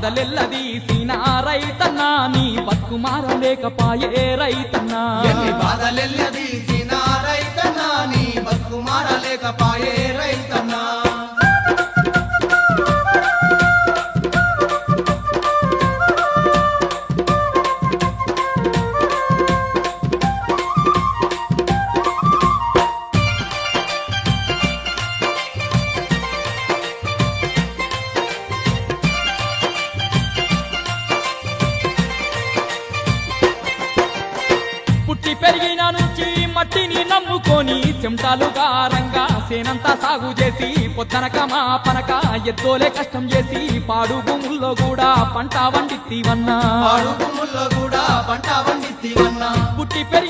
బాధలెల్లదీసిన రైతన్నా నీ బతుకు మారలేకపాయే రైతన్నా ఎన్ని బాధలెల్లదీసిన రైతన్నా నీ బతుకు మారలేకపాయే రైతన్నా పుట్టి పెరిగిన నుంచి మట్టిని నమ్ముకొని చెమటాలుగా రంగా సేనంతా సాగు చేసి పొద్దనక మా పనక ఎద్దోలే కష్టం చేసి పాడు భూముల్లో కూడా పంట వండిత్తివన్నా పాడు భూముల్లో కూడా పంట పండిత్తివన్నా పుట్టి పెరిగి